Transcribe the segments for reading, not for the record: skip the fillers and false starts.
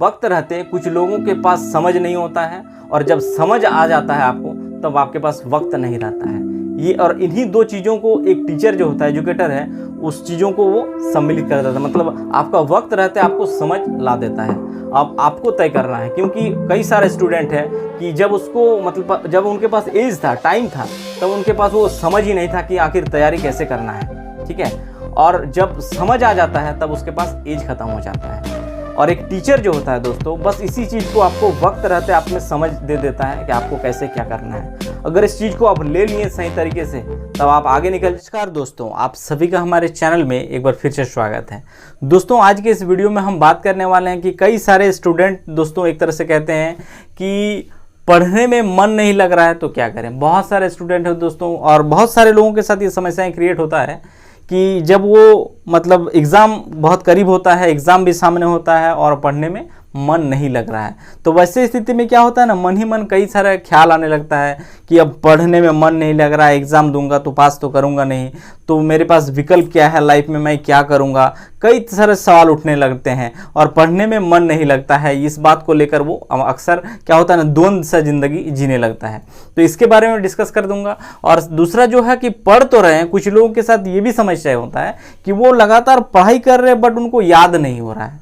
वक्त रहते कुछ लोगों के पास समझ नहीं होता है, और जब समझ आ जाता है आपको तब आपके पास वक्त नहीं रहता है। ये और इन्हीं दो चीज़ों को एक टीचर जो होता है, एजुकेटर है, उस चीज़ों को वो सम्मिलित कर देता है। मतलब आपका वक्त रहते आपको समझ ला देता है। अब आपको तय करना है, क्योंकि कई सारे स्टूडेंट हैं कि जब उसको मतलब जब उनके पास एज था, टाइम था, तब उनके पास वो समझ ही नहीं था कि आखिर तैयारी कैसे करना है। ठीक है, और जब समझ आ जाता है तब उसके पास एज खत्म हो जाता है। और एक टीचर जो होता है दोस्तों, बस इसी चीज़ को आपको वक्त रहते आप में समझ दे देता है कि आपको कैसे क्या करना है। अगर इस चीज़ को आप ले लिए सही तरीके से तब आप आगे निकल। नमस्कार दोस्तों, आप सभी का हमारे चैनल में एक बार फिर से स्वागत है। दोस्तों आज के इस वीडियो में हम बात करने वाले हैं कि कई सारे स्टूडेंट दोस्तों एक तरह से कहते हैं कि पढ़ने में मन नहीं लग रहा है तो क्या करें। बहुत सारे स्टूडेंट हैं दोस्तों, और बहुत सारे लोगों के साथ ये समस्याएं क्रिएट होता है कि जब वो मतलब एग्ज़ाम बहुत करीब होता है, एग्ज़ाम भी सामने होता है और पढ़ने में मन नहीं लग रहा है, तो वैसे स्थिति में क्या होता है ना, मन ही मन कई सारे ख्याल आने लगता है कि अब पढ़ने में मन नहीं लग रहा है, एग्ज़ाम दूंगा तो पास तो करूंगा नहीं, तो मेरे पास विकल्प क्या है लाइफ में, मैं क्या करूंगा। कई सारे सवाल उठने लगते हैं और पढ़ने में मन नहीं लगता है। इस बात को लेकर वो अक्सर क्या होता है ना, द्वंद्व सा जिंदगी जीने लगता है। तो इसके बारे में डिस्कस कर दूंगा। और दूसरा जो है कि पढ़ तो रहे हैं, कुछ लोगों के साथ ये भी समस्या होता है कि वो लगातार पढ़ाई कर रहे हैं बट उनको याद नहीं हो रहा है।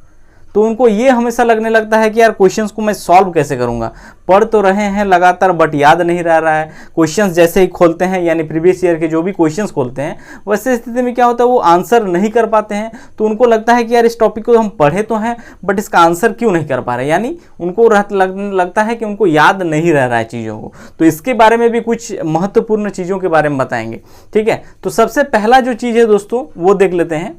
तो उनको ये हमेशा लगने लगता है कि यार क्वेश्चंस को मैं सॉल्व कैसे करूंगा। पढ़ तो रहे हैं लगातार बट याद नहीं रह रहा है। क्वेश्चंस जैसे ही खोलते हैं, यानी प्रीवियस ईयर के जो भी क्वेश्चंस खोलते हैं, वैसे स्थिति में क्या होता है वो आंसर नहीं कर पाते हैं। तो उनको लगता है कि यार इस टॉपिक को हम पढ़े तो हैं बट इसका आंसर क्यों नहीं कर पा रहे, यानी उनको लगता है कि उनको याद नहीं रह रहा है चीज़ों को। तो इसके बारे में भी कुछ महत्वपूर्ण चीज़ों के बारे में बताएंगे। ठीक है, तो सबसे पहला जो चीज़ है दोस्तों वो देख लेते हैं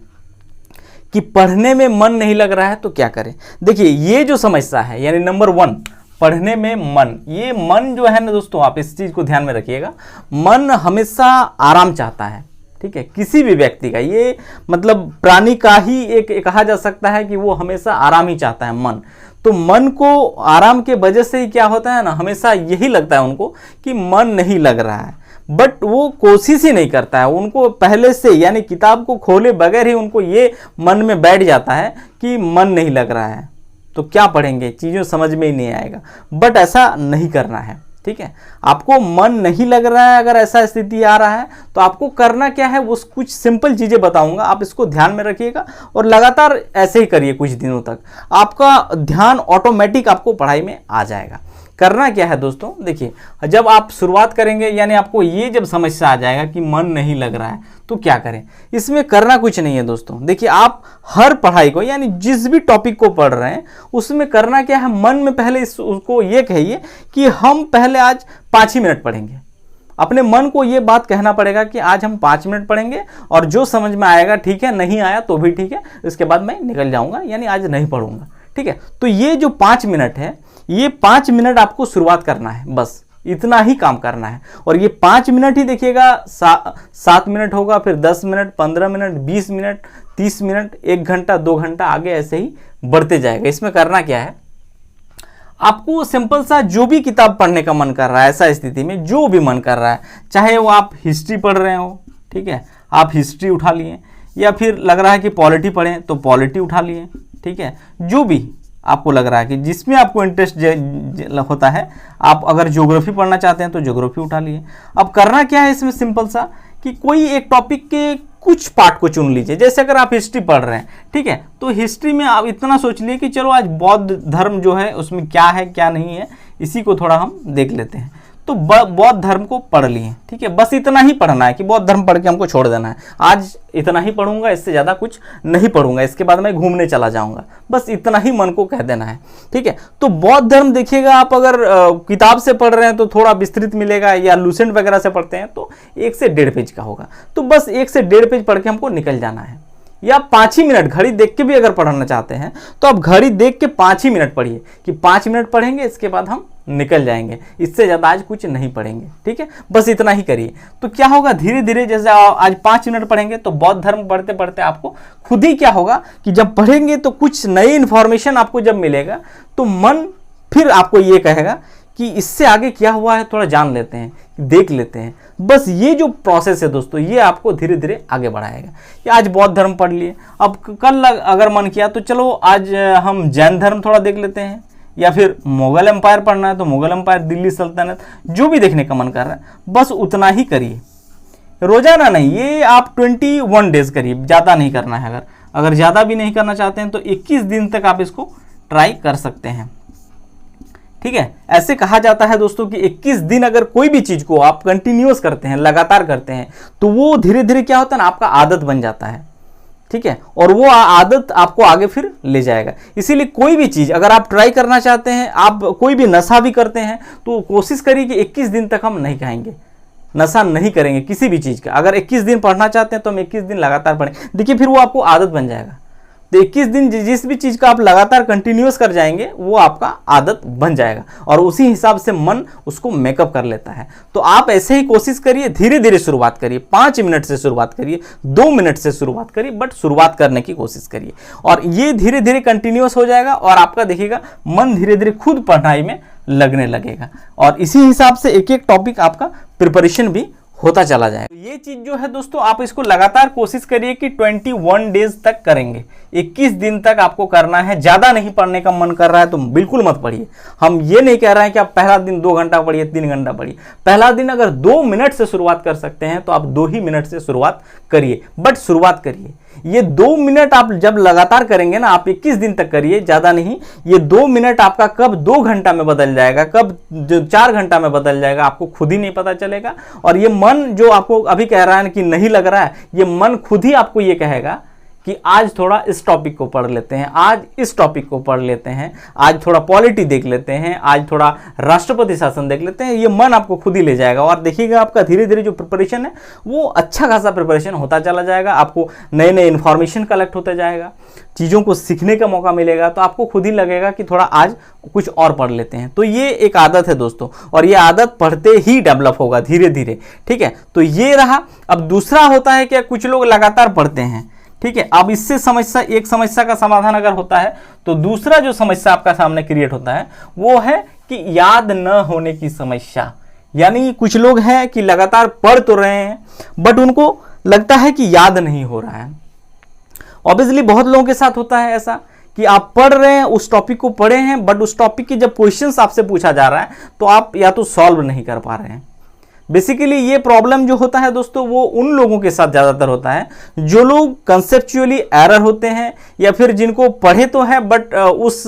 कि पढ़ने में मन नहीं लग रहा है तो क्या करें। देखिए ये जो समस्या है, यानी नंबर 1 पढ़ने में मन, ये मन जो है ना दोस्तों, आप इस चीज़ को ध्यान में रखिएगा। मन हमेशा आराम चाहता है। ठीक है, किसी भी व्यक्ति का, ये मतलब प्राणी का ही एक कहा जा सकता है कि वो हमेशा आराम ही चाहता है मन। तो मन को आराम के वजह से ही क्या होता है ना, हमेशा यही लगता है उनको कि मन नहीं लग रहा है, बट वो कोशिश ही नहीं करता है। उनको पहले से, यानी किताब को खोले बगैर ही उनको ये मन में बैठ जाता है कि मन नहीं लग रहा है तो क्या पढ़ेंगे, चीज़ों समझ में ही नहीं आएगा। बट ऐसा नहीं करना है। ठीक है, आपको मन नहीं लग रहा है, अगर ऐसा स्थिति आ रहा है तो आपको करना क्या है, वो कुछ सिंपल चीज़ें बताऊंगा, आप इसको ध्यान में रखिएगा और लगातार ऐसे ही करिए कुछ दिनों तक। आपका ध्यान ऑटोमेटिक आपको पढ़ाई में आ जाएगा। करना क्या है दोस्तों, देखिए जब आप शुरुआत करेंगे, यानी आपको ये जब समस्या आ जाएगा कि मन नहीं लग रहा है तो क्या करें, इसमें करना कुछ नहीं है दोस्तों। देखिए आप हर पढ़ाई को, यानी जिस भी टॉपिक को पढ़ रहे हैं उसमें करना क्या है, मन में पहले उसको ये कहिए कि हम पहले आज 5 ही मिनट पढ़ेंगे। अपने मन को ये बात कहना पड़ेगा कि आज हम 5 मिनट पढ़ेंगे और जो समझ में आएगा ठीक है, नहीं आया तो भी ठीक है, इसके बाद मैं निकल जाऊंगा, यानी आज नहीं पढ़ूंगा। ठीक है, तो ये जो 5 मिनट है, ये 5 मिनट आपको शुरुआत करना है, बस इतना ही काम करना है। और ये 5 मिनट ही देखिएगा 7 मिनट होगा, फिर 10 मिनट, 15 मिनट, 20 मिनट, 30 मिनट, 1 घंटा, 2 घंटा, आगे ऐसे ही बढ़ते जाएगा। इसमें करना क्या है, आपको सिंपल सा जो भी किताब पढ़ने का मन कर रहा है, ऐसा स्थिति में जो भी मन कर रहा है, चाहे वो आप हिस्ट्री पढ़ रहे हो, ठीक है, आप हिस्ट्री उठा लिए, या फिर लग रहा है कि पॉलिटी पढ़ें तो पॉलिटी उठा लिए। ठीक है, जो भी आपको लग रहा है कि जिसमें आपको इंटरेस्ट होता है, आप अगर ज्योग्राफी पढ़ना चाहते हैं तो ज्योग्राफी उठा लिए। अब करना क्या है इसमें सिंपल सा कि कोई एक टॉपिक के कुछ पार्ट को चुन लीजिए। जैसे अगर आप हिस्ट्री पढ़ रहे हैं, ठीक है, तो हिस्ट्री में आप इतना सोच लिए कि चलो आज बौद्ध धर्म जो है उसमें क्या है क्या नहीं है, इसी को थोड़ा हम देख लेते हैं। तो बौद्ध धर्म को पढ़ लिए। ठीक है, बस इतना ही पढ़ना है कि बौद्ध धर्म पढ़ के हमको छोड़ देना है। आज इतना ही पढ़ूंगा, इससे ज़्यादा कुछ नहीं पढ़ूंगा, इसके बाद मैं घूमने चला जाऊंगा, बस इतना ही मन को कह देना है। ठीक है, तो बौद्ध धर्म देखिएगा, आप अगर किताब से पढ़ रहे हैं तो थोड़ा विस्तृत मिलेगा, या लूसेंट वगैरह से पढ़ते हैं तो 1 से 1.5 पेज का होगा। तो बस 1 से 1.5 पेज पढ़ के हमको निकल जाना है। या 5 ही मिनट घड़ी देख के भी अगर पढ़ना चाहते हैं तो आप घड़ी देख के 5 ही मिनट पढ़िए कि 5 मिनट पढ़ेंगे, इसके बाद हम निकल जाएंगे, इससे ज़्यादा आज कुछ नहीं पढ़ेंगे। ठीक है, बस इतना ही करिए। तो क्या होगा, धीरे धीरे जैसे आज 5 मिनट पढ़ेंगे तो बौद्ध धर्म पढ़ते पढ़ते आपको खुद ही क्या होगा कि जब पढ़ेंगे तो कुछ नई इन्फॉर्मेशन आपको जब मिलेगा तो मन फिर आपको ये कहेगा कि इससे आगे क्या हुआ है थोड़ा जान लेते हैं, देख लेते हैं। बस ये जो प्रोसेस है दोस्तों, ये आपको धीरे धीरे आगे बढ़ाएगा। कि आज बौद्ध धर्म पढ़ लिए, अब कल अगर मन किया तो चलो आज हम जैन धर्म थोड़ा देख लेते हैं, या फिर मुगल एम्पायर पढ़ना है तो मुगल एम्पायर, दिल्ली सल्तनत, जो भी देखने का मन कर रहा है बस उतना ही करिए, रोजाना नहीं। ये आप 21 डेज करिए, ज़्यादा नहीं करना है। अगर ज़्यादा भी नहीं करना चाहते हैं तो 21 दिन तक आप इसको ट्राई कर सकते हैं, ठीक है। ऐसे कहा जाता है दोस्तों कि 21 दिन अगर कोई भी चीज़ को आप कंटिन्यूअस करते हैं, लगातार करते हैं, तो वो धीरे धीरे क्या होता है ना, आपका आदत बन जाता है, ठीक है। और वो आदत आपको आगे फिर ले जाएगा। इसीलिए कोई भी चीज़ अगर आप ट्राई करना चाहते हैं, आप कोई भी नशा भी करते हैं, तो कोशिश करिए कि 21 दिन तक हम नहीं खाएंगे, नशा नहीं करेंगे किसी भी चीज़ का। अगर 21 दिन पढ़ना चाहते हैं तो हम 21 दिन लगातार पढ़ें, देखिए फिर वो आपको आदत बन जाएगा। तो 21 दिन जिस भी चीज़ का आप लगातार कंटिन्यूअस कर जाएंगे वो आपका आदत बन जाएगा, और उसी हिसाब से मन उसको मेकअप कर लेता है। तो आप ऐसे ही कोशिश करिए, धीरे धीरे शुरुआत करिए, 5 मिनट से शुरुआत करिए, 2 मिनट से शुरुआत करिए, बट शुरुआत करने की कोशिश करिए, और ये धीरे धीरे कंटिन्यूअस हो जाएगा, और आपका देखिएगा मन धीरे धीरे खुद पढ़ाई में लगने लगेगा, और इसी हिसाब से एक एक टॉपिक आपका प्रिपरेशन भी होता चला जाए। तो ये चीज जो है दोस्तों, आप इसको लगातार कोशिश करिए कि 21 डेज तक करेंगे, 21 दिन तक आपको करना है। ज्यादा नहीं पढ़ने का मन कर रहा है तो बिल्कुल मत पढ़िए। हम ये नहीं कह रहे हैं कि आप पहला दिन 2 घंटा पढ़िए, 3 घंटा पढ़िए। पहला दिन अगर 2 मिनट से शुरुआत कर सकते हैं तो आप 2 ही मिनट से शुरुआत करिए, बट शुरुआत करिए। ये 2 मिनट आप जब लगातार करेंगे ना, आप 21 दिन तक करिए, ज्यादा नहीं। ये 2 मिनट आपका कब 2 घंटा में बदल जाएगा, कब 4 घंटा में बदल जाएगा, आपको खुद ही नहीं पता चलेगा। और ये मन जो आपको अभी कह रहा है कि नहीं लग रहा है, ये मन खुद ही आपको ये कहेगा कि आज थोड़ा इस टॉपिक को पढ़ लेते हैं, आज इस टॉपिक को पढ़ लेते हैं, आज थोड़ा पॉलिटी देख लेते हैं, आज थोड़ा राष्ट्रपति शासन देख लेते हैं। ये मन आपको खुद ही ले जाएगा, और देखिएगा आपका धीरे धीरे जो प्रिपरेशन है वो अच्छा खासा प्रिपरेशन होता चला जाएगा। आपको नए नए इन्फॉर्मेशन कलेक्ट होता जाएगा, चीज़ों को सीखने का मौका मिलेगा, तो आपको खुद ही लगेगा कि थोड़ा आज कुछ और पढ़ लेते हैं। तो ये एक आदत है दोस्तों, और ये आदत पढ़ते ही डेवलप होगा धीरे धीरे, ठीक है। तो ये रहा। अब दूसरा होता है कि कुछ लोग लगातार पढ़ते हैं, ठीक है। अब इससे एक समस्या का समाधान अगर होता है, तो दूसरा जो समस्या आपका सामने क्रिएट होता है वो है कि याद न होने की समस्या। यानी कुछ लोग हैं कि लगातार पढ़ तो रहे हैं, बट उनको लगता है कि याद नहीं हो रहा है। ऑब्वियसली बहुत लोगों के साथ होता है ऐसा कि आप पढ़ रहे हैं, उस टॉपिक को पढ़े हैं, बट उस टॉपिक के जब क्वेश्चंस आपसे पूछा जा रहा है तो आप या तो सॉल्व नहीं कर पा रहे हैं। बेसिकली ये प्रॉब्लम जो होता है दोस्तों, वो उन लोगों के साथ ज़्यादातर होता है जो लोग कंसेप्चुअली एरर होते हैं, या फिर जिनको पढ़े तो है बट उस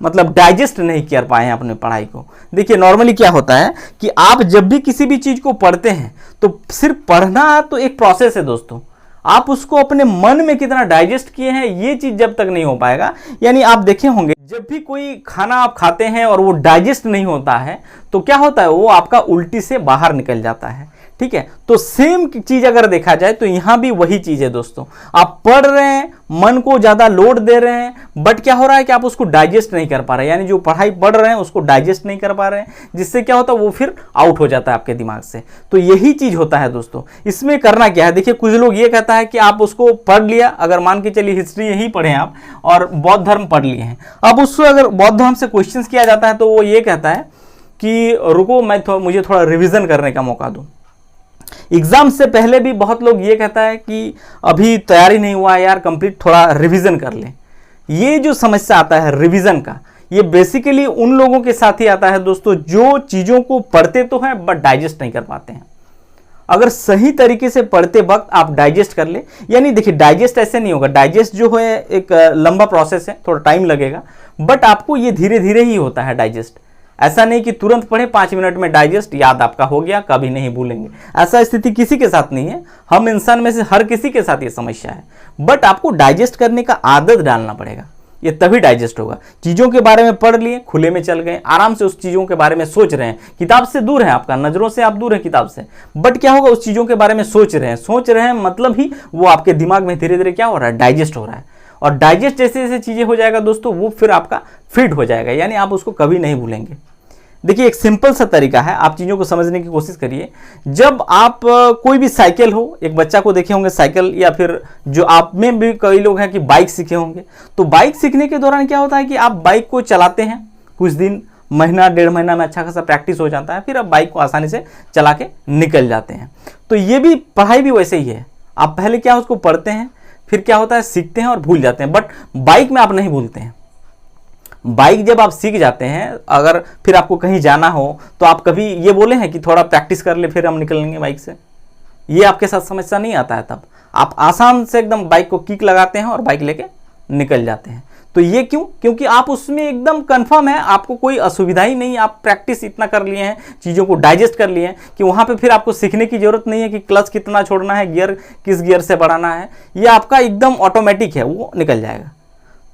मतलब डाइजेस्ट नहीं कर पाए हैं अपने पढ़ाई को। देखिए नॉर्मली क्या होता है कि आप जब भी किसी भी चीज़ को पढ़ते हैं तो सिर्फ पढ़ना तो एक प्रोसेस है दोस्तों, आप उसको अपने मन में कितना डाइजेस्ट किए हैं ये चीज जब तक नहीं हो पाएगा। यानी आप देखे होंगे जब भी कोई खाना आप खाते हैं और वो डाइजेस्ट नहीं होता है तो क्या होता है, वो आपका उल्टी से बाहर निकल जाता है, ठीक है। तो सेम चीज अगर देखा जाए तो यहां भी वही चीज है दोस्तों। आप पढ़ रहे हैं, मन को ज्यादा लोड दे रहे हैं, बट क्या हो रहा है कि आप उसको डाइजेस्ट नहीं कर पा रहे हैं। यानी जो पढ़ाई पढ़ रहे हैं उसको डाइजेस्ट नहीं कर पा रहे हैं, जिससे क्या होता है वो फिर आउट हो जाता है आपके दिमाग से। तो यही चीज होता है दोस्तों। इसमें करना क्या है, देखिए कुछ लोग ये कहता है कि आप उसको पढ़ लिया, अगर मान के चलिए हिस्ट्री यही पढ़े आप और बौद्ध धर्म पढ़ लिए हैं, अब उसको अगर बौद्ध धर्म से क्वेश्चन किया जाता है तो वो ये कहता है कि रुको मुझे थोड़ा रिविजन करने का मौका दो। एग्जाम से पहले भी बहुत लोग ये कहता है कि अभी तैयारी नहीं हुआ यार, कंप्लीट थोड़ा रिवीजन कर ले। ये जो समस्या आता है रिवीजन का, ये बेसिकली उन लोगों के साथ ही आता है दोस्तों जो चीज़ों को पढ़ते तो हैं बट डाइजेस्ट नहीं कर पाते हैं। अगर सही तरीके से पढ़ते वक्त आप डाइजेस्ट कर ले, यानी देखिए डाइजेस्ट ऐसे नहीं होगा, डाइजेस्ट जो है एक लंबा प्रोसेस है, थोड़ा टाइम लगेगा, बट आपको ये धीरे धीरे ही होता है डाइजेस्ट। ऐसा नहीं कि तुरंत पढ़े 5 मिनट में डाइजेस्ट याद आपका हो गया, कभी नहीं भूलेंगे। ऐसा स्थिति किसी के साथ नहीं है, हम इंसान में से हर किसी के साथ ये समस्या है। बट आपको डाइजेस्ट करने का आदत डालना पड़ेगा, ये तभी डाइजेस्ट होगा। चीज़ों के बारे में पढ़ लिए, खुले में चल गए, आराम से उस चीज़ों के बारे में सोच रहे हैं, किताब से दूर है, आपका नज़रों से आप दूर है किताब से, बट क्या होगा उस चीज़ों के बारे में सोच रहे हैं मतलब ही वो आपके दिमाग में धीरे धीरे क्या हो रहा है, डाइजेस्ट हो रहा है। और डाइजेस्ट जैसे जैसे चीज़ें हो जाएगा दोस्तों, वो फिर आपका फिट हो जाएगा, यानी आप उसको कभी नहीं भूलेंगे। देखिए एक सिंपल सा तरीका है, आप चीज़ों को समझने की कोशिश करिए। जब आप कोई भी साइकिल हो, एक बच्चा को देखे होंगे साइकिल, या फिर जो आप में भी कई लोग हैं कि बाइक सीखे होंगे, तो बाइक सीखने के दौरान क्या होता है कि आप बाइक को चलाते हैं कुछ दिन, महीना 1.5 महीना में अच्छा खासा प्रैक्टिस हो जाता है, फिर आप बाइक को आसानी से चला के निकल जाते हैं। तो ये भी पढ़ाई भी वैसे ही है, आप पहले क्या उसको पढ़ते हैं, फिर क्या होता है सीखते हैं और भूल जाते हैं, बट बाइक में आप नहीं भूलते हैं। बाइक जब आप सीख जाते हैं, अगर फिर आपको कहीं जाना हो तो आप कभी ये बोले हैं कि थोड़ा प्रैक्टिस कर ले फिर हम निकलेंगे बाइक से, ये आपके साथ समस्या नहीं आता है। तब आप आसान से एकदम बाइक को किक लगाते हैं और बाइक लेके निकल जाते हैं। तो ये क्यों? क्योंकि आप उसमें एकदम कंफर्म है, आपको कोई असुविधा ही नहीं, आप प्रैक्टिस इतना कर लिए हैं, चीज़ों को डाइजेस्ट कर लिए हैं कि वहाँ पे फिर आपको सीखने की ज़रूरत नहीं है कि क्लच कितना छोड़ना है, गियर किस गियर से बढ़ाना है, ये आपका एकदम ऑटोमेटिक है, वो निकल जाएगा।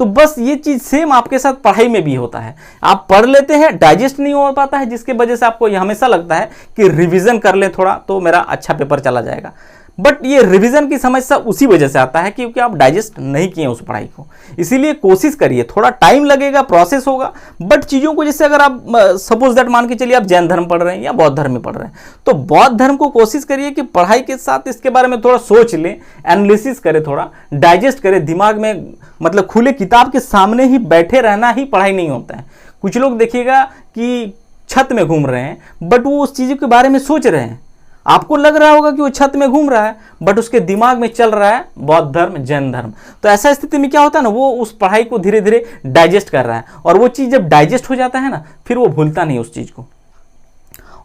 तो बस ये चीज़ सेम आपके साथ पढ़ाई में भी होता है, आप पढ़ लेते हैं, डाइजेस्ट नहीं हो पाता है, जिसके वजह से आपको ये हमेशा लगता है कि रिवीजन कर ले थोड़ा तो मेरा अच्छा पेपर चला जाएगा। बट ये रिवीजन की समस्या उसी वजह से आता है क्योंकि आप डाइजेस्ट नहीं किए उस पढ़ाई को। इसीलिए कोशिश करिए, थोड़ा टाइम लगेगा, प्रोसेस होगा, बट चीज़ों को जैसे अगर आप सपोज दैट मान के चलिए आप जैन धर्म पढ़ रहे हैं या बौद्ध धर्म में पढ़ रहे हैं, तो बौद्ध धर्म को कोशिश करिए कि पढ़ाई के साथ इसके बारे में थोड़ा सोच लें, एनालिसिस करें, थोड़ा डाइजेस्ट करें दिमाग में, मतलब खुले किताब के सामने ही बैठे रहना ही पढ़ाई नहीं होता है। कुछ लोग देखिएगा कि छत में घूम रहे हैं बट वो उस चीज़ के बारे में सोच रहे हैं, आपको लग रहा होगा कि वो छत में घूम रहा है बट उसके दिमाग में चल रहा है बौद्ध धर्म, जैन धर्म। तो ऐसा स्थिति में क्या होता है ना, वो उस पढ़ाई को धीरे धीरे डाइजेस्ट कर रहा है, और वो चीज़ जब डाइजेस्ट हो जाता है ना, फिर वो भूलता नहीं उस चीज़ को,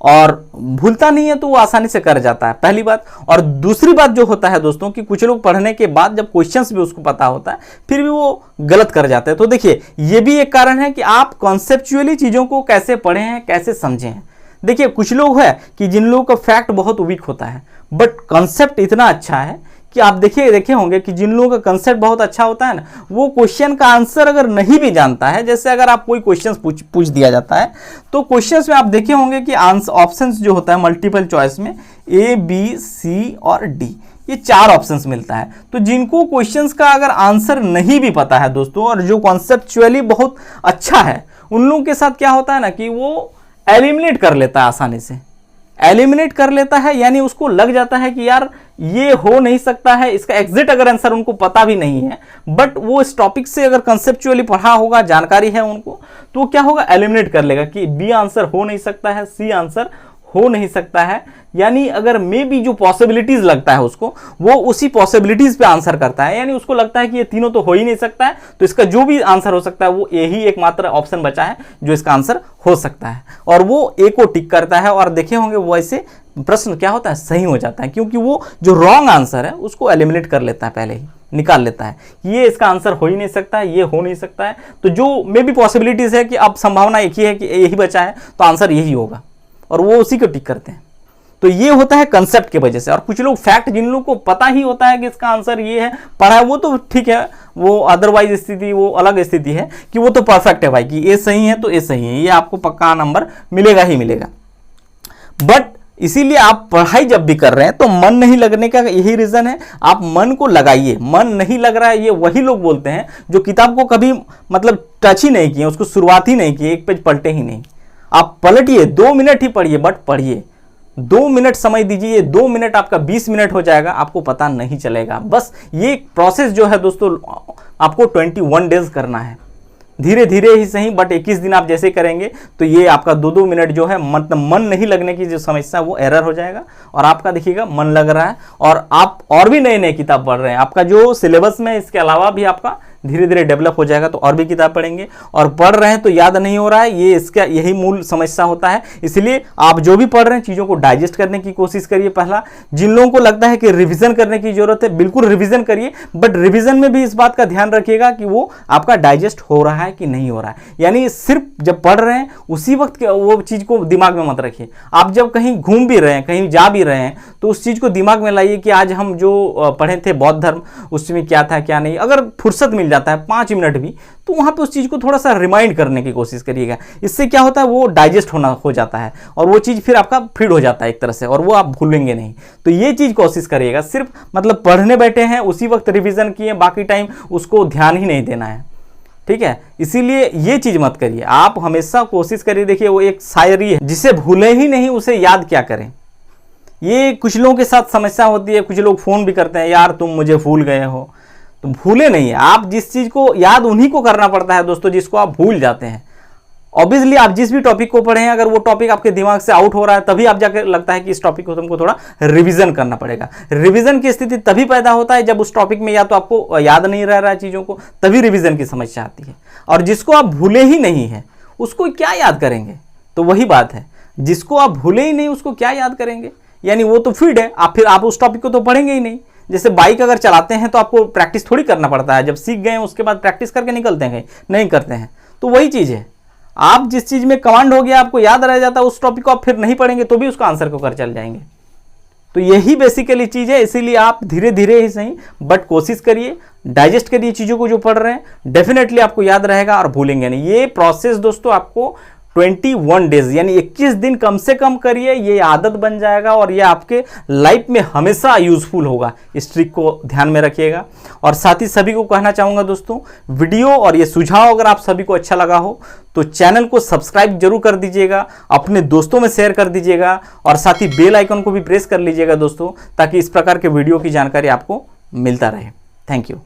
और भूलता नहीं है तो वो आसानी से कर जाता है, पहली बात। और दूसरी बात जो होता है दोस्तों कि कुछ लोग पढ़ने के बाद जब क्वेश्चंस भी उसको पता होता है फिर भी वो गलत कर जाते हैं। तो देखिए ये भी एक कारण है कि आप कॉन्सेप्चुअली चीज़ों को कैसे पढ़े हैं, कैसे समझे हैं। देखिए कुछ लोग है कि जिन लोगों का फैक्ट बहुत वीक होता है बट कॉन्सेप्ट इतना अच्छा है कि आप देखे होंगे कि जिन लोगों का कंसेप्ट बहुत अच्छा होता है ना, वो क्वेश्चन का आंसर अगर नहीं भी जानता है, जैसे अगर आप कोई क्वेश्चन पूछ दिया जाता है तो क्वेश्चंस में आप देखे होंगे कि आंसर ऑप्शंस जो होता है मल्टीपल चॉइस में A, B, C और D, ये 4 ऑप्शंस मिलता है। तो जिनको क्वेश्चंस का अगर आंसर नहीं भी पता है दोस्तों, और जो कॉन्सेप्चुअली बहुत अच्छा है, उन लोगों के साथ क्या होता है ना कि वो एलिमिनेट कर लेता है, आसानी से एलिमिनेट कर लेता है, यानी उसको लग जाता है कि यार ये हो नहीं सकता है, इसका एग्जिट अगर आंसर उनको पता भी नहीं है बट वो इस टॉपिक से अगर कंसेप्चुअली पढ़ा होगा, जानकारी है उनको, तो क्या होगा, एलिमिनेट कर लेगा कि बी आंसर हो नहीं सकता है, सी आंसर हो नहीं सकता है, यानी अगर मे बी जो पॉसिबिलिटीज लगता है उसको, वो उसी पॉसिबिलिटीज पे आंसर करता है, यानी उसको लगता है कि ये तीनों तो हो ही नहीं सकता है, तो इसका जो भी आंसर हो सकता है वो यही एकमात्र ऑप्शन बचा है जो इसका आंसर हो सकता है, और वो ए को टिक करता है। और देखे होंगे वैसे प्रश्न क्या होता है, सही हो जाता है, क्योंकि वो जो रॉन्ग आंसर है उसको एलिमिनेट कर लेता है, पहले ही निकाल लेता है, ये इसका आंसर हो ही नहीं सकता है, ये हो नहीं सकता है। तो जो मे बी पॉसिबिलिटीज है कि अब संभावना एक ही है कि यही बचा है तो आंसर यही होगा, और वो उसी को टिक करते हैं। तो ये होता है कंसेप्ट की वजह से। और कुछ लोग फैक्ट, जिन लोगों को पता ही होता है कि इसका आंसर ये है, पढ़ा है, वो तो ठीक है, वो अदरवाइज स्थिति वो अलग स्थिति है कि वो तो परफेक्ट है भाई कि ये सही है तो ये सही है, ये आपको पक्का नंबर मिलेगा ही मिलेगा। बट इसीलिए आप पढ़ाई जब भी कर रहे हैं तो मन नहीं लगने का यही रीजन है, आप मन को लगाइए। मन नहीं लग रहा है, ये वही लोग बोलते हैं जो किताब को कभी मतलब टच ही नहीं किए, उसको शुरुआत ही नहीं की, एक पेज पलटे ही नहीं। आप पलटिए, 2 मिनट ही पढ़िए, बट पढ़िए, 2 मिनट समय दीजिए, 2 मिनट आपका 20 मिनट हो जाएगा, आपको पता नहीं चलेगा। बस ये प्रोसेस जो है दोस्तों आपको 21 डेज करना है, धीरे धीरे ही सही, बट 21 दिन आप जैसे करेंगे तो ये आपका 2-2 मिनट जो है मतलब मन नहीं लगने की जो समस्या वो एरर हो जाएगा, और आपका देखिएगा मन लग रहा है, और आप और भी नए नए किताब पढ़ रहे हैं, आपका जो सिलेबस में इसके अलावा भी आपका धीरे धीरे डेवलप हो जाएगा, तो और भी किताब पढ़ेंगे। और पढ़ रहे हैं तो याद नहीं हो रहा है, ये इसका यही मूल समस्या होता है। इसलिए आप जो भी पढ़ रहे हैं चीज़ों को डाइजेस्ट करने की कोशिश करिए। पहला, जिन लोगों को लगता है कि रिवीजन करने की जरूरत है, बिल्कुल रिवीजन करिए, बट रिवीजन में भी इस बात का ध्यान रखिएगा कि वो आपका डाइजेस्ट हो रहा है कि नहीं हो रहा है। यानी सिर्फ जब पढ़ रहे हैं उसी वक्त वो चीज़ को दिमाग में मत रखिए। आप जब कहीं घूम भी रहे हैं, कहीं जा भी रहे हैं, तो उस चीज़ को दिमाग में लाइए कि आज हम जो पढ़े थे बौद्ध धर्म, उसमें क्या था क्या नहीं। अगर फुर्सत मिल जाता है 5 मिनट भी, तो वहाँ पे उस चीज़ को थोड़ा सा रिमाइंड करने की कोशिश करिएगा। इससे क्या होता है, वो डाइजेस्ट हो जाता है, और वो चीज़ फिर आपका फीड हो जाता है एक तरह से, और वो आप भूलेंगे नहीं। तो ये चीज़ कोशिश करिएगा, सिर्फ मतलब पढ़ने बैठे हैं उसी वक्त रिवीजन किए, बाकी टाइम उसको ध्यान ही नहीं देना है, ठीक है। इसीलिए ये चीज़ मत करिए, आप हमेशा कोशिश करिए। देखिए वो एक शायरी है, जिसे भूले ही नहीं उसे याद क्या करें। ये कुछ लोगों के साथ समस्या होती है, कुछ लोग फ़ोन भी करते हैं, यार तुम मुझे भूल गए हो, तो भूले नहीं है आप। जिस चीज़ को याद उन्हीं को करना पड़ता है दोस्तों जिसको आप भूल जाते हैं। ऑब्वियसली आप जिस भी टॉपिक को पढ़े हैं, अगर वो टॉपिक आपके दिमाग से आउट हो रहा है तभी आप जाकर लगता है कि इस टॉपिक को तुमको थोड़ा रिवीजन करना पड़ेगा। रिवीजन की स्थिति तभी पैदा होता है जब उस टॉपिक में या तो आपको याद नहीं रह रहा है चीज़ों को, तभी रिवीजन की समस्या आती है। और जिसको आप भूले ही नहीं है उसको क्या याद करेंगे? तो वही बात है, जिसको आप भूले ही नहीं उसको क्या याद करेंगे? यानी वो तो फीड है, फिर आप उस टॉपिक को तो पढ़ेंगे ही नहीं। जैसे बाइक अगर चलाते हैं तो आपको प्रैक्टिस थोड़ी करना पड़ता है, जब सीख गए उसके बाद प्रैक्टिस करके निकलते हैं, नहीं करते हैं। तो वही चीज़ है, आप जिस चीज़ में कमांड हो गया, आपको याद रह जाता है, उस टॉपिक को आप फिर नहीं पढ़ेंगे तो भी उसका आंसर को कर चल जाएंगे। तो यही बेसिकली चीज़ है, इसीलिए आप धीरे धीरे ही सही बट कोशिश करिए, डाइजेस्ट करिए चीज़ों को जो पढ़ रहे हैं, डेफिनेटली आपको याद रहेगा और भूलेंगे नहीं। ये प्रोसेस दोस्तों आपको 21 डेज यानी 21 दिन कम से कम करिए, ये आदत बन जाएगा और ये आपके लाइफ में हमेशा यूजफुल होगा। इस ट्रिक को ध्यान में रखिएगा। और साथ ही सभी को कहना चाहूँगा दोस्तों, वीडियो और ये सुझाव अगर आप सभी को अच्छा लगा हो तो चैनल को सब्सक्राइब जरूर कर दीजिएगा, अपने दोस्तों में शेयर कर दीजिएगा और साथ ही बेल आइकन को भी प्रेस कर लीजिएगा दोस्तों, ताकि इस प्रकार के वीडियो की जानकारी आपको मिलता रहे। Thank you.